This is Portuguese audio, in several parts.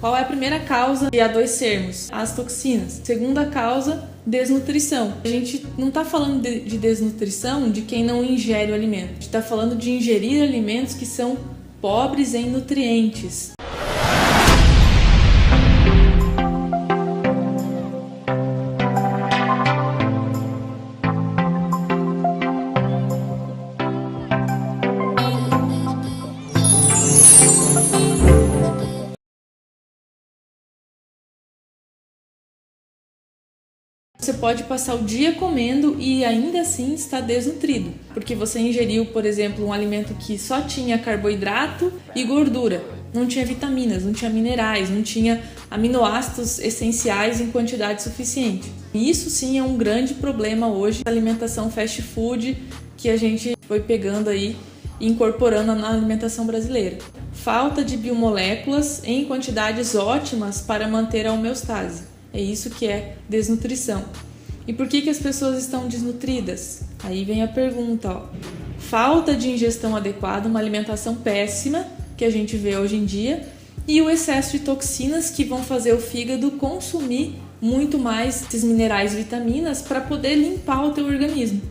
Qual é a primeira causa de adoecermos? As toxinas. Segunda causa, desnutrição. A gente não está falando de desnutrição de quem não ingere o alimento. A gente está falando de ingerir alimentos que são pobres em nutrientes. Você pode passar o dia comendo e ainda assim estar desnutrido, porque você ingeriu, por exemplo, um alimento que só tinha carboidrato e gordura, não tinha vitaminas, não tinha minerais, não tinha aminoácidos essenciais em quantidade suficiente. E isso sim é um grande problema hoje, a alimentação fast food que a gente foi pegando aí e incorporando na alimentação brasileira. Falta de biomoléculas em quantidades ótimas para manter a homeostase. É isso que é desnutrição. E por que as pessoas estão desnutridas? Aí vem a pergunta, ó. Falta de ingestão adequada, uma alimentação péssima, que a gente vê hoje em dia, e o excesso de toxinas que vão fazer o fígado consumir muito mais esses minerais e vitaminas para poder limpar o teu organismo,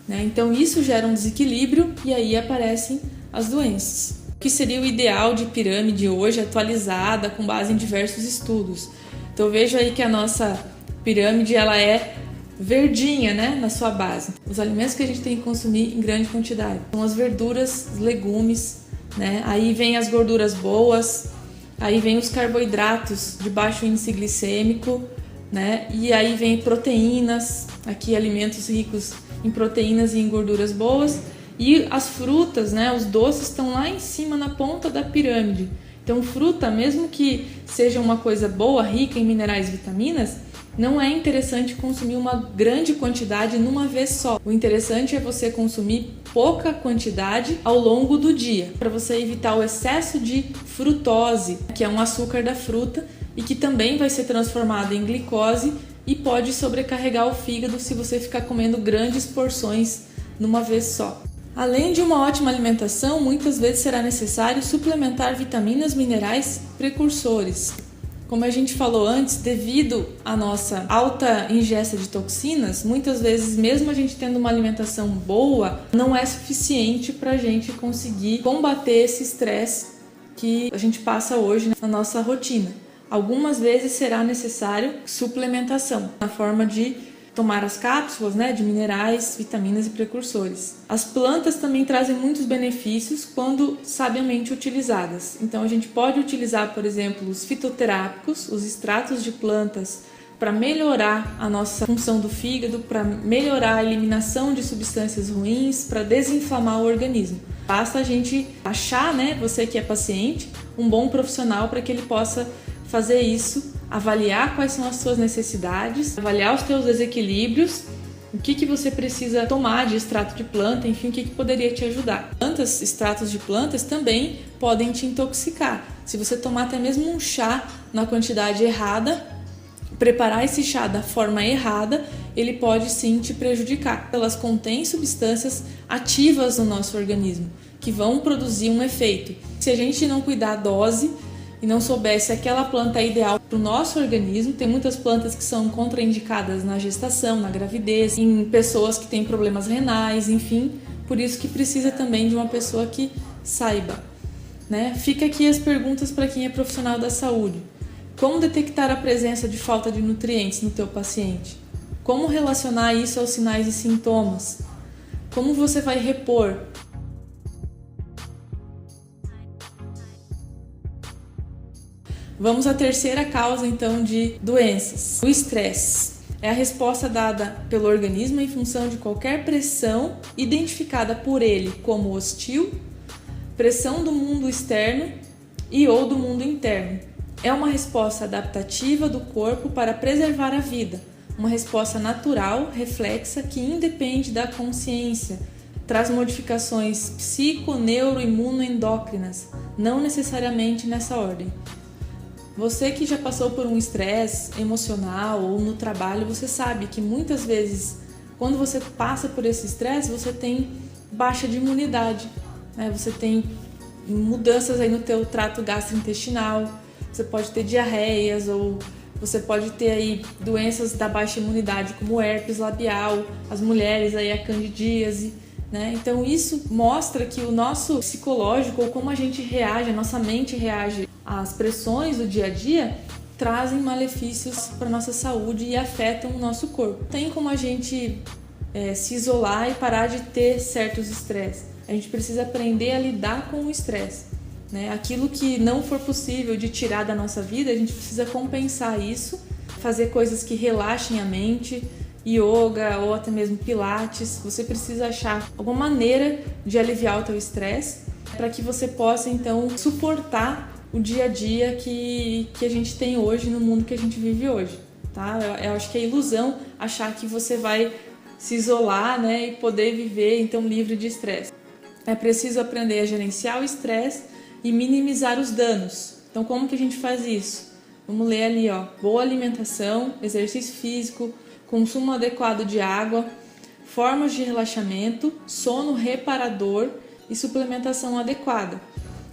né? Então isso gera um desequilíbrio e aí aparecem as doenças. O que seria o ideal de pirâmide hoje, atualizada, com base em diversos estudos? Então vejo aí que a nossa pirâmide ela é verdinha, né, na sua base. Os alimentos que a gente tem que consumir em grande quantidade são as verduras, os legumes, né? Aí vem as gorduras boas, aí vem os carboidratos de baixo índice glicêmico, né? E aí vem proteínas, aqui alimentos ricos em proteínas e em gorduras boas, e as frutas, né, os doces estão lá em cima na ponta da pirâmide. Então, fruta, mesmo que seja uma coisa boa, rica em minerais e vitaminas, não é interessante consumir uma grande quantidade numa vez só. O interessante é você consumir pouca quantidade ao longo do dia, para você evitar o excesso de frutose, que é um açúcar da fruta e que também vai ser transformado em glicose e pode sobrecarregar o fígado se você ficar comendo grandes porções numa vez só. Além de uma ótima alimentação, muitas vezes será necessário suplementar vitaminas, minerais, precursores. Como a gente falou antes, devido à nossa alta ingesta de toxinas, muitas vezes, mesmo a gente tendo uma alimentação boa, não é suficiente para a gente conseguir combater esse estresse que a gente passa hoje na nossa rotina. Algumas vezes será necessário suplementação, na forma de tomar as cápsulas, né, de minerais, vitaminas e precursores. As plantas também trazem muitos benefícios quando sabiamente utilizadas. Então a gente pode utilizar, por exemplo, os fitoterápicos, os extratos de plantas, para melhorar a nossa função do fígado, para melhorar a eliminação de substâncias ruins, para desinflamar o organismo. Basta a gente achar, né, você que é paciente, um bom profissional para que ele possa fazer isso, avaliar quais são as suas necessidades, avaliar os teus desequilíbrios, o que você precisa tomar de extrato de planta, enfim, o que poderia te ajudar. Plantas, extratos de plantas também podem te intoxicar. Se você tomar até mesmo um chá na quantidade errada, preparar esse chá da forma errada, ele pode sim te prejudicar. Elas contêm substâncias ativas no nosso organismo, que vão produzir um efeito. Se a gente não cuidar da dose, e não soubesse aquela planta ideal para o nosso organismo, tem muitas plantas que são contraindicadas na gestação, na gravidez, em pessoas que têm problemas renais, enfim, por isso que precisa também de uma pessoa que saiba, né? Fica aqui as perguntas para quem é profissional da saúde. Como detectar a presença de falta de nutrientes no teu paciente? Como relacionar isso aos sinais e sintomas? Como você vai repor? Vamos à terceira causa, então, de doenças. O estresse é a resposta dada pelo organismo em função de qualquer pressão identificada por ele como hostil, pressão do mundo externo e ou do mundo interno. É uma resposta adaptativa do corpo para preservar a vida, uma resposta natural, reflexa, que independe da consciência, traz modificações psico, neuro, imunoendócrinas, não necessariamente nessa ordem. Você que já passou por um estresse emocional ou no trabalho, você sabe que muitas vezes, quando você passa por esse estresse, você tem baixa de imunidade, né? Você tem mudanças aí no teu trato gastrointestinal, você pode ter diarreias ou você pode ter aí doenças da baixa imunidade, como herpes labial, as mulheres aí a candidíase, né? Então isso mostra que o nosso psicológico, ou como a gente reage, a nossa mente reage às pressões do dia a dia, trazem malefícios para a nossa saúde e afetam o nosso corpo. Tem como a gente se isolar e parar de ter certos estresses. A gente precisa aprender a lidar com o estresse, né? Aquilo que não for possível de tirar da nossa vida, a gente precisa compensar isso, fazer coisas que relaxem a mente, yoga ou até mesmo pilates. Você precisa achar alguma maneira de aliviar o teu estresse para que você possa então suportar o dia a dia que a gente tem hoje no mundo que a gente vive hoje, tá? Eu acho que é ilusão achar que você vai se isolar, né, e poder viver então livre de estresse. É preciso aprender a gerenciar o estresse e minimizar os danos. Então como que a gente faz isso? Vamos ler ali, ó, boa alimentação, exercício físico, consumo adequado de água, formas de relaxamento, sono reparador e suplementação adequada.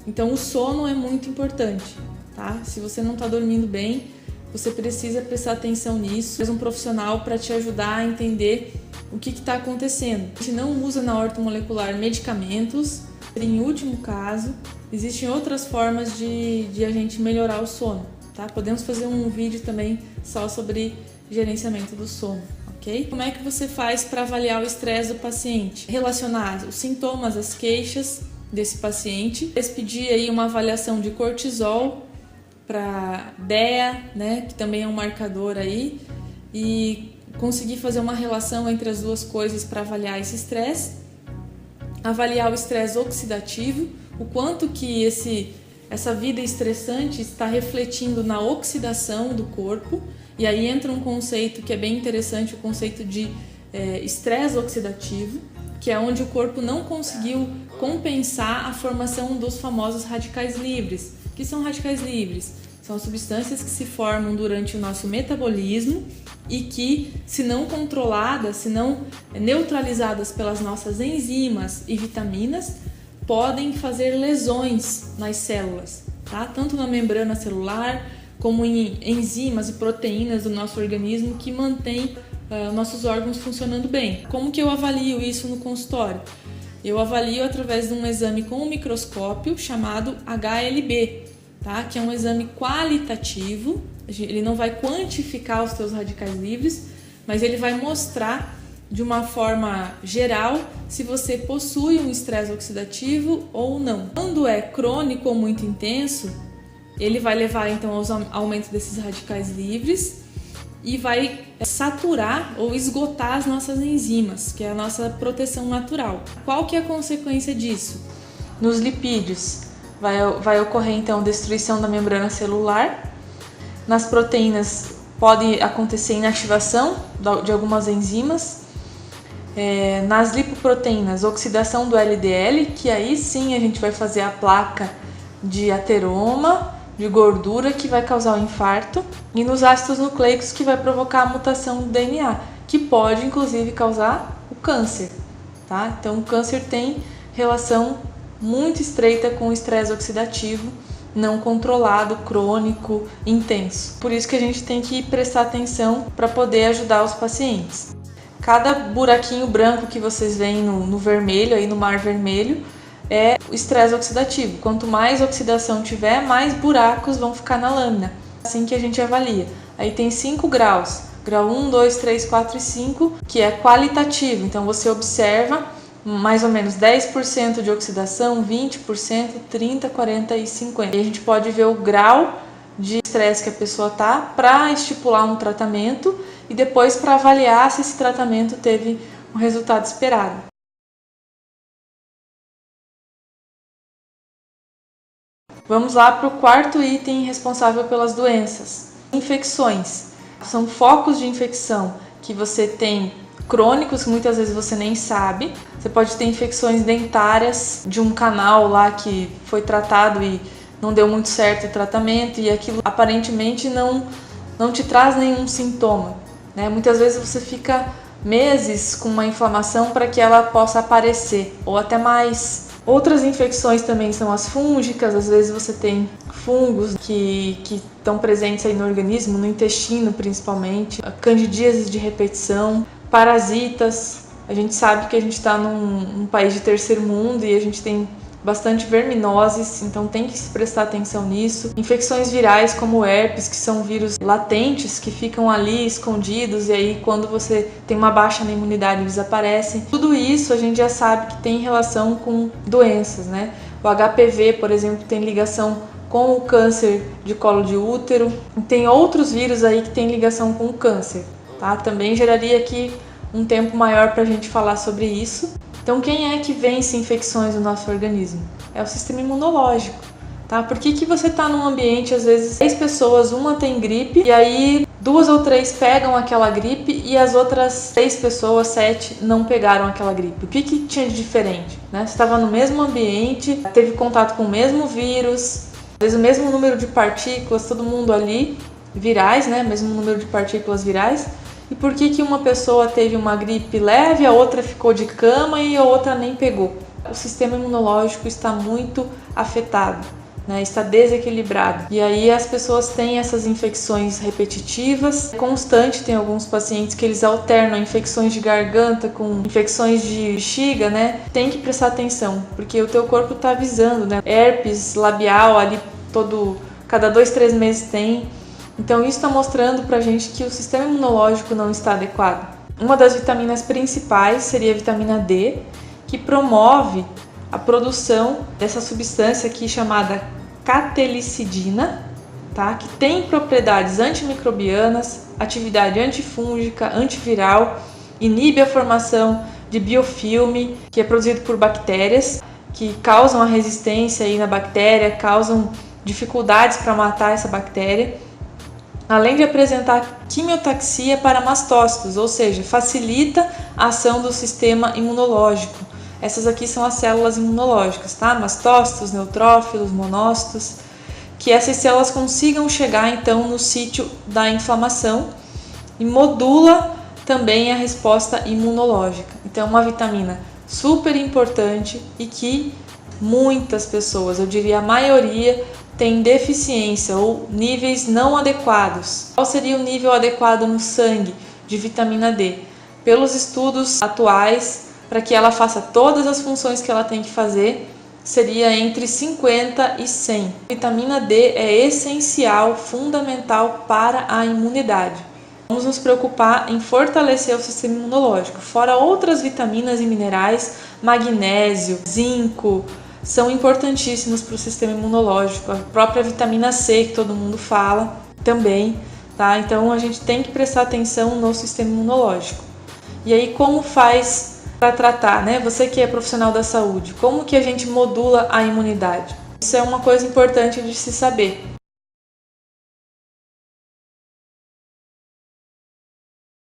Então o sono é muito importante, tá? Se você não está dormindo bem, você precisa prestar atenção nisso. Faz um profissional para te ajudar a entender o que está acontecendo. A gente não usa na ortomolecular medicamentos. Em último caso, existem outras formas de a gente melhorar o sono, tá? Podemos fazer um vídeo também só sobre gerenciamento do sono, ok? Como é que você faz para avaliar o estresse do paciente? Relacionar os sintomas, as queixas desse paciente. Pedir aí uma avaliação de cortisol para DEA, né, que também é um marcador aí, e conseguir fazer uma relação entre as duas coisas para avaliar esse estresse. Avaliar o estresse oxidativo, o quanto que essa vida estressante está refletindo na oxidação do corpo. E aí entra um conceito que é bem interessante, o conceito de estresse oxidativo, que é onde o corpo não conseguiu compensar a formação dos famosos radicais livres. O que são radicais livres? São substâncias que se formam durante o nosso metabolismo e que, se não controladas, se não neutralizadas pelas nossas enzimas e vitaminas, podem fazer lesões nas células, tá? Tanto na membrana celular, como em enzimas e proteínas do nosso organismo que mantêm nossos órgãos funcionando bem. Como que eu avalio isso no consultório? Eu avalio através de um exame com um microscópio chamado HLB, tá? Que é um exame qualitativo. Ele não vai quantificar os teus radicais livres, mas ele vai mostrar de uma forma geral se você possui um estresse oxidativo ou não. Quando é crônico ou muito intenso, ele vai levar então ao aumento desses radicais livres e vai saturar ou esgotar as nossas enzimas, que é a nossa proteção natural. Qual que é a consequência disso? Nos lipídios vai ocorrer então destruição da membrana celular. Nas proteínas pode acontecer inativação de algumas enzimas. Nas lipoproteínas, oxidação do LDL, que aí sim a gente vai fazer a placa de ateroma, de gordura, que vai causar o infarto, e nos ácidos nucleicos, que vai provocar a mutação do DNA, que pode inclusive causar o câncer, tá? Então o câncer tem relação muito estreita com o estresse oxidativo não controlado, crônico, intenso. Por isso que a gente tem que prestar atenção para poder ajudar os pacientes. Cada buraquinho branco que vocês veem no vermelho, aí no mar vermelho, é o estresse oxidativo. Quanto mais oxidação tiver, mais buracos vão ficar na lâmina. Assim que a gente avalia. Aí tem 5 graus. Grau 1, 2, 3, 4 e 5, que é qualitativo. Então você observa mais ou menos 10% de oxidação, 20%, 30%, 40% e 50%. E a gente pode ver o grau de estresse que a pessoa está para estipular um tratamento e depois para avaliar se esse tratamento teve um resultado esperado. Vamos lá para o quarto item responsável pelas doenças. Infecções. São focos de infecção que você tem crônicos, que muitas vezes você nem sabe. Você pode ter infecções dentárias de um canal lá que foi tratado e não deu muito certo o tratamento e aquilo aparentemente não te traz nenhum sintoma, né? Muitas vezes você fica meses com uma inflamação para que ela possa aparecer, ou até mais. Outras infecções também são as fúngicas. Às vezes você tem fungos que estão presentes aí no organismo, no intestino principalmente, candidíases de repetição, parasitas. A gente sabe que a gente está num país de terceiro mundo e a gente tem bastante verminoses, então tem que se prestar atenção nisso. Infecções virais como o herpes, que são vírus latentes que ficam ali escondidos e aí quando você tem uma baixa na imunidade eles aparecem. Tudo isso a gente já sabe que tem relação com doenças, né? O HPV, por exemplo, tem ligação com o câncer de colo de útero. Tem outros vírus aí que tem ligação com o câncer, tá? Também geraria aqui um tempo maior para a gente falar sobre isso. Então, quem é que vence infecções no nosso organismo? É o sistema imunológico, tá? Por que você está num ambiente, às vezes, 10 pessoas, uma tem gripe, e aí 2 ou 3 pegam aquela gripe e as outras 6 pessoas, 7, não pegaram aquela gripe? O que tinha de diferente, né? Você estava no mesmo ambiente, teve contato com o mesmo vírus, às vezes o mesmo número de partículas, todo mundo ali, virais, né? Mesmo número de partículas virais. E por que uma pessoa teve uma gripe leve, a outra ficou de cama e a outra nem pegou? O sistema imunológico está muito afetado, né? Está desequilibrado. E aí as pessoas têm essas infecções repetitivas, constante. Tem alguns pacientes que eles alternam infecções de garganta com infecções de bexiga, né? Tem que prestar atenção, porque o teu corpo está avisando, né? Herpes labial ali cada 2, 3 meses tem. Então isso está mostrando pra gente que o sistema imunológico não está adequado. Uma das vitaminas principais seria a vitamina D, que promove a produção dessa substância aqui chamada catelicidina, tá? Que tem propriedades antimicrobianas, atividade antifúngica, antiviral, inibe a formação de biofilme, que é produzido por bactérias, que causam a resistência aí na bactéria, causam dificuldades para matar essa bactéria. Além de apresentar quimiotaxia para mastócitos, ou seja, facilita a ação do sistema imunológico. Essas aqui são as células imunológicas, tá? Mastócitos, neutrófilos, monócitos, que essas células consigam chegar então no sítio da inflamação e modula também a resposta imunológica. Então, é uma vitamina super importante e que muitas pessoas, eu diria a maioria, tem deficiência ou níveis não adequados. Qual seria o nível adequado no sangue de vitamina D? Pelos estudos atuais, para que ela faça todas as funções que ela tem que fazer, seria entre 50 e 100. Vitamina D é essencial, fundamental para a imunidade. Vamos nos preocupar em fortalecer o sistema imunológico. Fora outras vitaminas e minerais, magnésio, zinco, são importantíssimos para o sistema imunológico. A própria vitamina C, que todo mundo fala, também, tá? Então a gente tem que prestar atenção no sistema imunológico. E aí como faz para tratar, né? Você que é profissional da saúde, como que a gente modula a imunidade? Isso é uma coisa importante de se saber.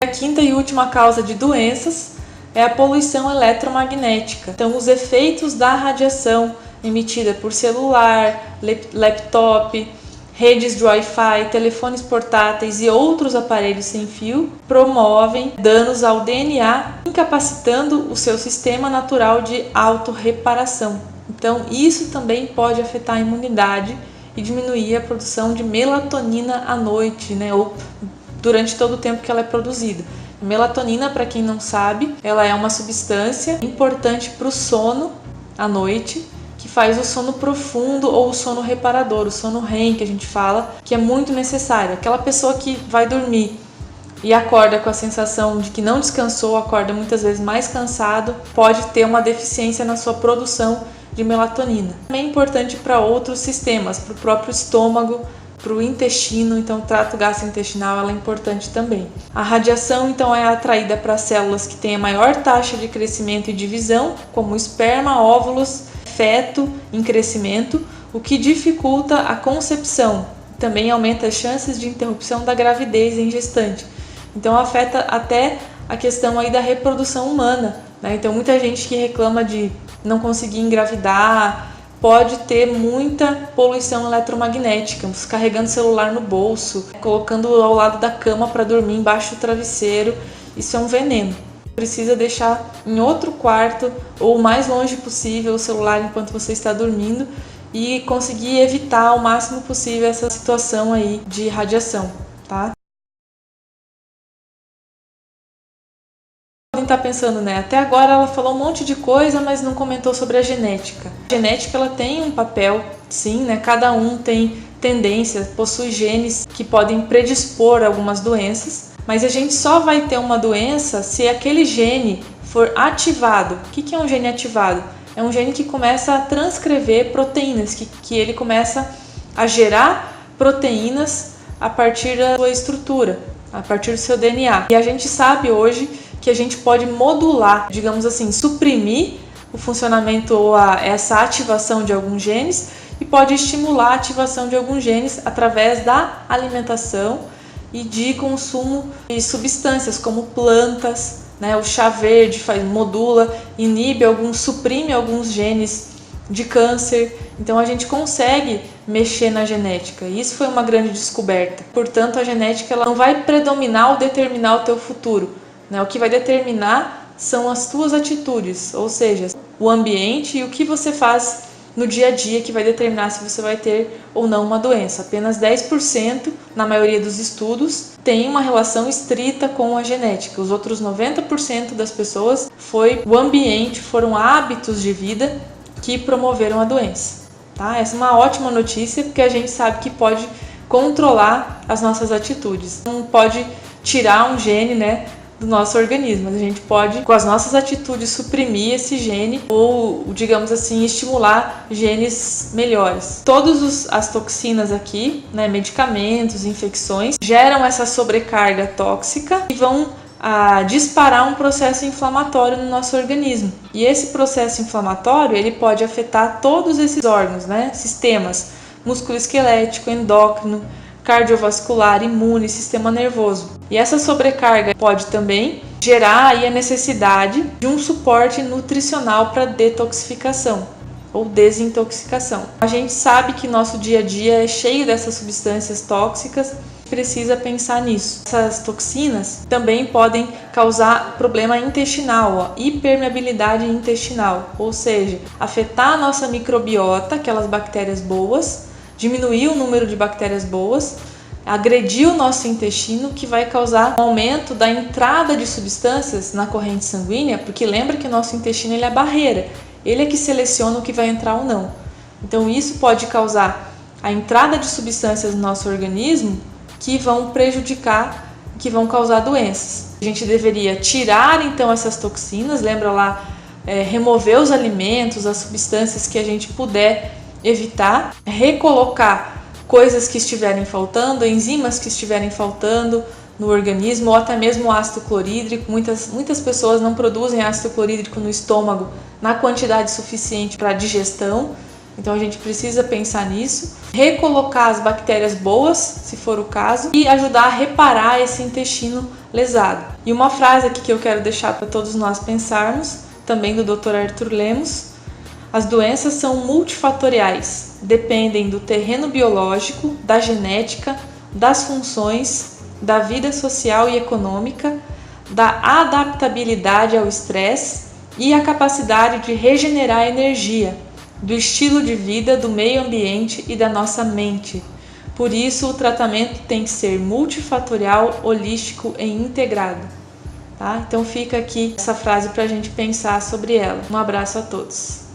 A quinta e última causa de doenças é a poluição eletromagnética. Então, os efeitos da radiação emitida por celular, laptop, redes de Wi-Fi, telefones portáteis e outros aparelhos sem fio promovem danos ao DNA, incapacitando o seu sistema natural de autorreparação. Então, isso também pode afetar a imunidade e diminuir a produção de melatonina à noite, né? Ou durante todo o tempo que ela é produzida. A melatonina, para quem não sabe, ela é uma substância importante para o sono à noite, que faz o sono profundo ou o sono reparador, o sono REM que a gente fala, que é muito necessário. Aquela pessoa que vai dormir e acorda com a sensação de que não descansou, acorda muitas vezes mais cansado, pode ter uma deficiência na sua produção de melatonina. Também é importante para outros sistemas, para o próprio estômago, para o intestino, então o trato gastrointestinal ela é importante também. A radiação então é atraída para células que têm a maior taxa de crescimento e divisão, como esperma, óvulos, feto em crescimento, o que dificulta a concepção. Também aumenta as chances de interrupção da gravidez em gestante. Então afeta até a questão aí da reprodução humana, né? Então muita gente que reclama de não conseguir engravidar, pode ter muita poluição eletromagnética, carregando o celular no bolso, colocando ao lado da cama para dormir embaixo do travesseiro. Isso é um veneno. precisa deixar em outro quarto ou o mais longe possível o celular enquanto você está dormindo e conseguir evitar ao máximo possível essa situação aí de radiação, tá? Podem estar pensando, né? Até agora ela falou um monte de coisa, mas não comentou sobre a genética. A genética ela tem um papel, sim, né? Cada um tem tendência, possui genes que podem predispor a algumas doenças, mas a gente só vai ter uma doença se aquele gene for ativado. O que é um gene ativado? É um gene que começa a transcrever proteínas, que ele começa a gerar proteínas a partir da sua estrutura, a partir do seu DNA. E a gente sabe hoje que a gente pode modular, digamos assim, suprimir o funcionamento ou essa ativação de alguns genes e pode estimular a ativação de alguns genes através da alimentação e de consumo de substâncias como plantas, né? O chá verde modula, inibe suprime alguns genes de câncer. Então a gente consegue mexer na genética. E isso foi uma grande descoberta. Portanto, a genética ela não vai predominar ou determinar o teu futuro, né? O que vai determinar são as tuas atitudes, ou seja, o ambiente e o que você faz no dia a dia que vai determinar se você vai ter ou não uma doença. Apenas 10%, na maioria dos estudos, tem uma relação estrita com a genética. Os outros 90% das pessoas foi o ambiente, foram hábitos de vida que promoveram a doença. Tá? Essa é uma ótima notícia, porque a gente sabe que pode controlar as nossas atitudes. Não pode tirar um gene, né, do nosso organismo, mas a gente pode, com as nossas atitudes, suprimir esse gene ou, digamos assim, estimular genes melhores. Todas as toxinas aqui, né, medicamentos, infecções, geram essa sobrecarga tóxica e vão disparar um processo inflamatório no nosso organismo. E esse processo inflamatório, ele pode afetar todos esses órgãos, né, sistemas musculoesquelético, endócrino, cardiovascular, imune, sistema nervoso. E essa sobrecarga pode também gerar aí a necessidade de um suporte nutricional para detoxificação ou desintoxicação. A gente sabe que nosso dia a dia é cheio dessas substâncias tóxicas, precisa pensar nisso. Essas toxinas também podem causar problema intestinal, hipermeabilidade intestinal, ou seja, afetar a nossa microbiota, aquelas bactérias boas, diminuir o número de bactérias boas, agredir o nosso intestino, que vai causar um aumento da entrada de substâncias na corrente sanguínea, porque lembra que o nosso intestino ele é a barreira, ele é que seleciona o que vai entrar ou não. Então isso pode causar a entrada de substâncias no nosso organismo que vão prejudicar, que vão causar doenças. A gente deveria tirar então essas toxinas, lembra lá, remover os alimentos, as substâncias que a gente puder evitar, recolocar coisas que estiverem faltando, enzimas que estiverem faltando no organismo, ou até mesmo ácido clorídrico. Muitas pessoas não produzem ácido clorídrico no estômago na quantidade suficiente para a digestão, então a gente precisa pensar nisso, recolocar as bactérias boas, se for o caso, e ajudar a reparar esse intestino lesado. E uma frase aqui que eu quero deixar para todos nós pensarmos, também do Dr. Arthur Lemos: as doenças são multifatoriais, dependem do terreno biológico, da genética, das funções, da vida social e econômica, da adaptabilidade ao estresse e a capacidade de regenerar energia, do estilo de vida, do meio ambiente e da nossa mente. Por isso, o tratamento tem que ser multifatorial, holístico e integrado. Tá? Então fica aqui essa frase para a gente pensar sobre ela. Um abraço a todos.